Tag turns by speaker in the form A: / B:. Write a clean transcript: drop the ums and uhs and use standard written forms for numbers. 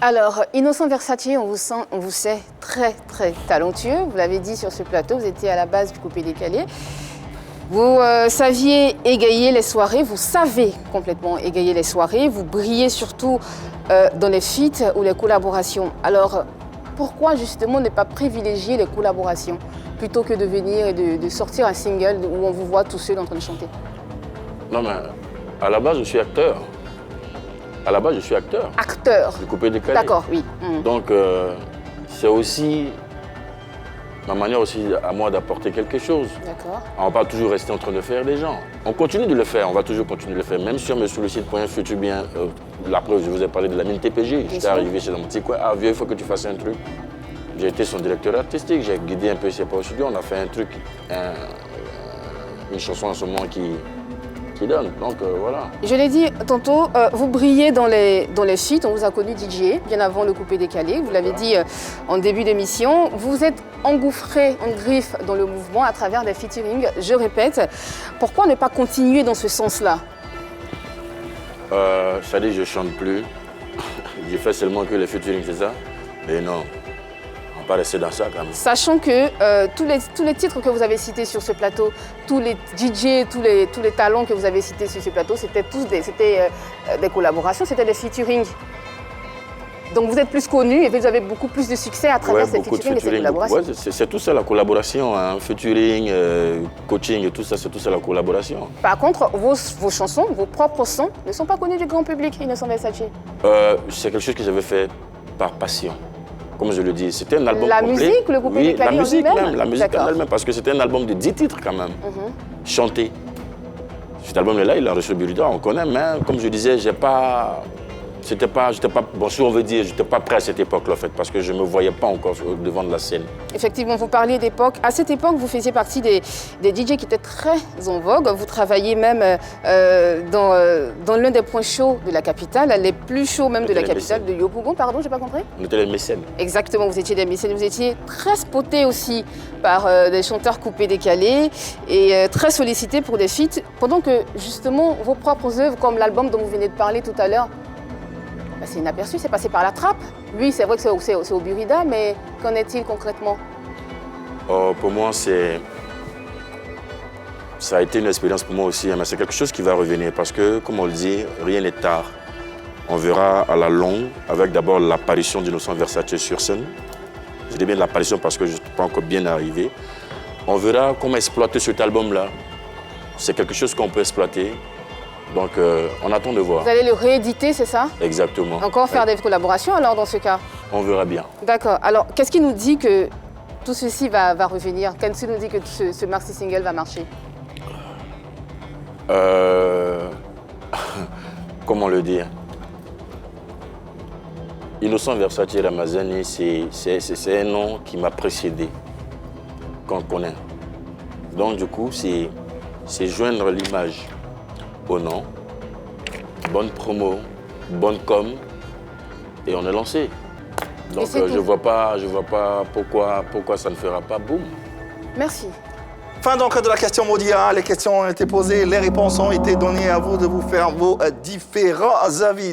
A: Alors, Innocent Versace, on vous sait très talentueux. Vous l'avez dit sur ce plateau, vous étiez à la base du coupé-décalé. Vous saviez égayer les soirées, vous savez complètement égayer les soirées. Vous brillez surtout dans les feats ou les collaborations. Alors, pourquoi justement ne pas privilégier les collaborations plutôt que de venir et de sortir un single où on vous voit tous seuls en train de chanter?
B: Non, mais à la base, je suis acteur. À la base, je suis acteur.
A: Acteur.
B: Du coupé-décalé.
A: D'accord, oui.
B: Donc, c'est aussi ma manière aussi à moi d'apporter quelque chose.
A: D'accord.
B: On ne va pas toujours rester en train de faire des gens. On continue de le faire, on va toujours continuer de le faire. Même si on me sollicite pour un futur bien, la preuve, je vous ai parlé de la mine TPG. J'étais arrivé chez un petit coin, ah vieux, il faut que tu fasses un truc. J'ai été son directeur artistique, j'ai guidé un peu ses pas au studio, on a fait un truc, une chanson en ce moment qui donne, donc voilà.
A: Je l'ai dit tantôt, vous brillez dans les feats, on vous a connu DJ, bien avant le coupé-décalé, vous l'avez dit en début d'émission. Vous êtes engouffré en griffe dans le mouvement à travers des featuring, je répète. Pourquoi ne pas continuer dans ce sens-là?
B: Ça dit, je chante plus, j'ai fait seulement que les featuring, c'est ça? Et non. On va pas rester dans ça quand même.
A: Sachant que tous les titres que vous avez cités sur ce plateau, tous les DJ, tous les talents que vous avez cités sur ce plateau, c'était tous des collaborations, c'était des featuring. Donc vous êtes plus connu et vous avez beaucoup plus de succès à travers ces featuring et ces collaborations.
B: Ouais, c'est tout ça la collaboration, hein. Featuring, coaching et tout ça, c'est tout ça la collaboration.
A: Par contre, vos chansons, vos propres sons ne sont pas connus du grand public, Innocent Versace.
B: C'est quelque chose que j'avais fait par passion. Comme je le dis, c'était un album
A: la
B: complet.
A: La musique, le coupé-décalé
B: la musique même, la musique en elle-même, parce que c'était un album de 10 titres quand même, chanté. Cet album-là, il a reçu le Burida, on connaît, mais comme je disais, j'étais pas, bon, si on veut dire, j'étais pas prêt à cette époque-là, en fait, parce que je me voyais pas encore devant de la scène. Effectivement,
A: vous parliez d'époque. À cette époque, vous faisiez partie des DJ qui étaient très en vogue. Vous travailliez même dans l'un des points chauds de la capitale, les plus chauds même de la capitale, de Yopougon, pardon, j'ai pas compris?
B: On était des mécènes.
A: Exactement, vous étiez des mécènes. Vous étiez très spotés aussi par des chanteurs coupés-décalés et très sollicités pour des feats, pendant que justement vos propres œuvres, comme l'album dont vous venez de parler tout à l'heure, c'est inaperçu, c'est passé par la trappe. Lui, c'est vrai que c'est au Burida, mais qu'en est-il concrètement?
B: Pour moi, ça a été une expérience pour moi aussi, mais c'est quelque chose qui va revenir parce que, comme on le dit, rien n'est tard. On verra à la longue, avec d'abord l'apparition d'Innocent Versace sur scène. Je dis bien l'apparition parce que je ne suis pas encore bien arrivé. On verra comment exploiter cet album-là. C'est quelque chose qu'on peut exploiter. Donc, on attend de voir.
A: Vous allez le rééditer, c'est ça?
B: Exactement.
A: Encore faire des collaborations alors dans ce cas?
B: On verra bien. D'accord.
A: Alors, qu'est-ce qui nous dit que tout ceci va revenir? Qu'est-ce qui nous dit que ce maxi single va marcher?
B: Comment le dire? Innocent Versace Ramazani, c'est un nom qui m'a précédé, qu'on connaît. Donc, du coup, c'est joindre l'image au nom, bonne promo, bonne com, et on est lancé. Donc je vois pas pourquoi ça ne fera pas boum.
A: Merci.
C: Fin donc de la question Modia, les questions ont été posées, les réponses ont été données, à vous de vous faire vos différents avis.